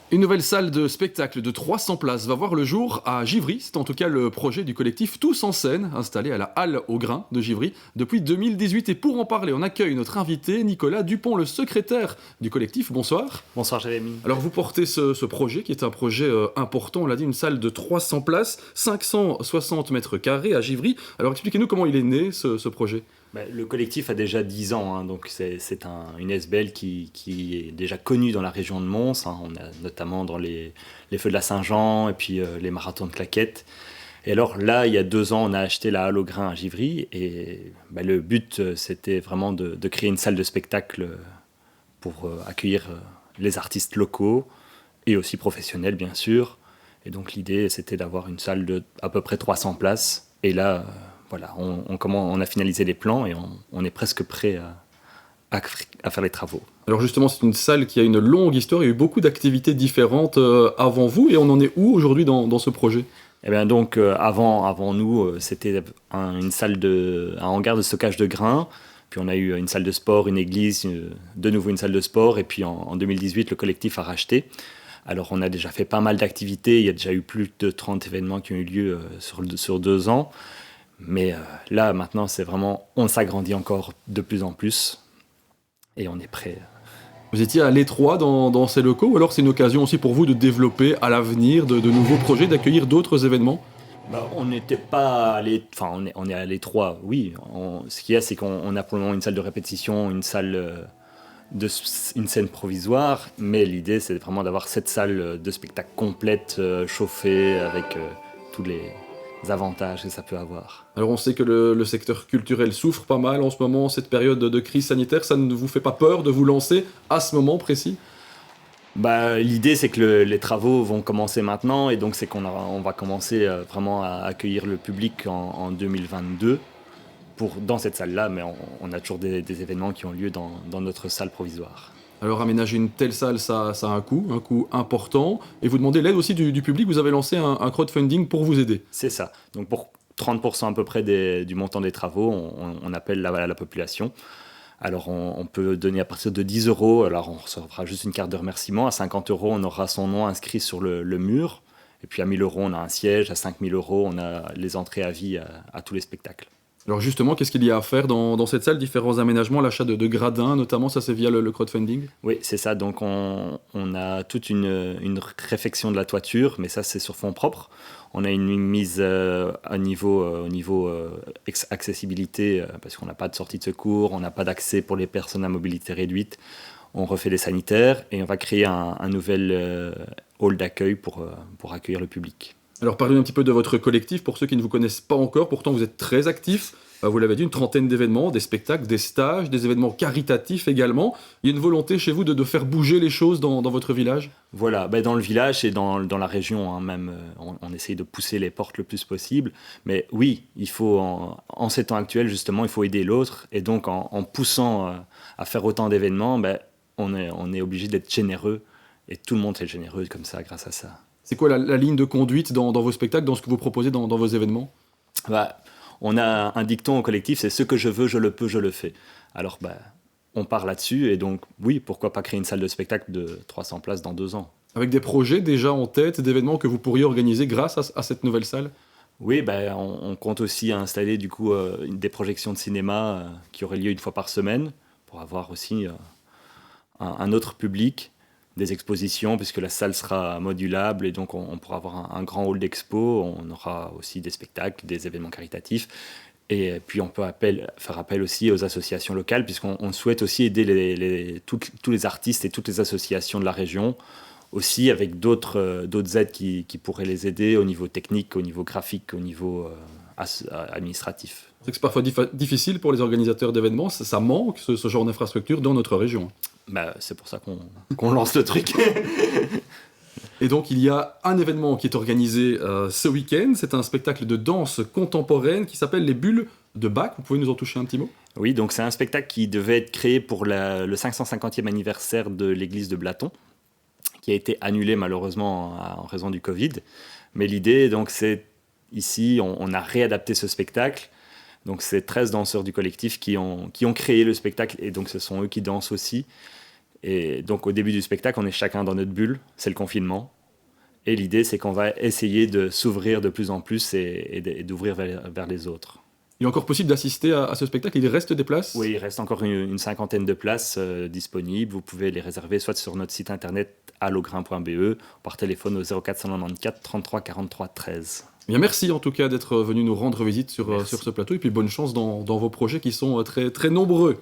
Une nouvelle salle de spectacle de 300 places va voir le jour à Givry. C'est en tout cas le projet du collectif Tous en scène, installé à la Halle au Grain de Givry depuis 2018. Et pour en parler, on accueille notre invité Nicolas Dupont, le secrétaire du collectif. Bonsoir. Bonsoir Jérémy. Alors vous portez ce projet qui est un projet important, on l'a dit, une salle de 300 places, 560 mètres carrés à Givry. Alors expliquez-nous comment il est né ce projet. Le collectif a déjà 10 ans, donc c'est une SBL qui est déjà connue dans la région de Mons. On a notamment dans les Feux de la Saint-Jean et puis les marathons de claquettes. Et alors là, il y a 2 ans, on a acheté la Halle au Grain à Givry. Et le but, c'était vraiment de créer une salle de spectacle pour accueillir les artistes locaux et aussi professionnels, bien sûr. Et donc l'idée, c'était d'avoir une salle de à peu près 300 places. Et là... Voilà, on a finalisé les plans et on est presque prêt à faire les travaux. Alors justement, c'est une salle qui a une longue histoire, il y a eu beaucoup d'activités différentes avant vous, et on en est où aujourd'hui dans ce projet ? Eh bien donc, avant nous, c'était une salle un hangar de stockage de grains, puis on a eu une salle de sport, une église, de nouveau une salle de sport, et puis en 2018, le collectif a racheté. Alors on a déjà fait pas mal d'activités, il y a déjà eu plus de 30 événements qui ont eu lieu sur 2 ans. Mais là, maintenant, c'est vraiment, on s'agrandit encore de plus en plus et on est prêt. Vous étiez à l'étroit dans ces locaux, ou alors c'est une occasion aussi pour vous de développer à l'avenir de nouveaux projets, d'accueillir d'autres événements ? On n'était pas on est à l'étroit, oui. Ce qu'il y a, c'est qu'on a pour le moment une salle de répétition, une scène provisoire, mais l'idée, c'est vraiment d'avoir cette salle de spectacle complète, chauffée, avec tous les avantages que ça peut avoir. Alors on sait que le secteur culturel souffre pas mal en ce moment, cette période de crise sanitaire, ça ne vous fait pas peur de vous lancer à ce moment précis ? L'idée, c'est que les travaux vont commencer maintenant, et donc c'est on va commencer vraiment à accueillir le public en 2022 dans cette salle-là, mais on a toujours des événements qui ont lieu dans notre salle provisoire. Alors aménager une telle salle, ça a un coût important, et vous demandez l'aide aussi du public, vous avez lancé un crowdfunding pour vous aider. C'est ça, donc pour 30% à peu près du montant des travaux, on appelle la population. Alors on peut donner à partir de 10 €, alors on recevra juste une carte de remerciement. À 50 €, on aura son nom inscrit sur le mur, et puis à 1 000 €, on a un siège, à 5 000 €, on a les entrées à vie à tous les spectacles. Alors justement, qu'est-ce qu'il y a à faire dans cette salle ? Différents aménagements, l'achat de gradins notamment, ça c'est via le crowdfunding ? Oui, c'est ça. Donc on a toute une réfection de la toiture, mais ça c'est sur fonds propres. On a une mise au niveau accessibilité, parce qu'on n'a pas de sortie de secours, on n'a pas d'accès pour les personnes à mobilité réduite. On refait les sanitaires et on va créer un nouvel hall d'accueil pour accueillir le public. Alors parlez un petit peu de votre collectif, pour ceux qui ne vous connaissent pas encore, pourtant vous êtes très actifs, vous l'avez dit, une trentaine d'événements, des spectacles, des stages, des événements caritatifs également. Il y a une volonté chez vous de faire bouger les choses dans votre village ? Voilà, dans le village et dans la région, même, on essaye de pousser les portes le plus possible. Mais oui, il faut, en ces temps actuels, justement, il faut aider l'autre. Et donc, en poussant à faire autant d'événements, on est obligé d'être généreux. Et tout le monde est généreux comme ça, grâce à ça. C'est quoi la ligne de conduite dans vos spectacles, dans ce que vous proposez dans vos événements ? On a un dicton au collectif, c'est « ce que je veux, je le peux, je le fais ». Alors, on part là-dessus, et donc, oui, pourquoi pas créer une salle de spectacle de 300 places dans 2 ans. Avec des projets déjà en tête, d'événements que vous pourriez organiser grâce à cette nouvelle salle ? Oui, on compte aussi installer du coup des projections de cinéma qui auraient lieu 1 fois par semaine, pour avoir aussi un autre public, des expositions, puisque la salle sera modulable, et donc on pourra avoir un grand hall d'expo, on aura aussi des spectacles, des événements caritatifs, et puis on peut faire appel aussi aux associations locales, puisqu'on souhaite aussi aider tous les artistes et toutes les associations de la région, aussi avec d'autres aides qui pourraient les aider au niveau technique, au niveau graphique, au niveau administratif. C'est que c'est parfois difficile pour les organisateurs d'événements, ça manque ce genre d'infrastructure dans notre région. C'est pour ça qu'on lance le truc. Et donc il y a un événement qui est organisé ce week-end, c'est un spectacle de danse contemporaine qui s'appelle Les Bulles de Bach. Vous pouvez nous en toucher un petit mot ? Oui, donc c'est un spectacle qui devait être créé pour le 550e anniversaire de l'église de Blaton, qui a été annulé malheureusement en raison du Covid. Mais l'idée, donc, c'est ici, on a réadapté ce spectacle. Donc c'est 13 danseurs du collectif qui ont créé le spectacle, et donc ce sont eux qui dansent aussi. Et donc au début du spectacle, on est chacun dans notre bulle, c'est le confinement. Et l'idée, c'est qu'on va essayer de s'ouvrir de plus en plus et d'ouvrir vers les autres. Il est encore possible d'assister à ce spectacle, il reste des places? Oui, il reste encore une cinquantaine de places disponibles. Vous pouvez les réserver soit sur notre site internet allaugrin.be, par téléphone au 0494 33 43 13. Bien, merci en tout cas d'être venu nous rendre visite sur ce plateau, et puis bonne chance dans vos projets qui sont très, très nombreux.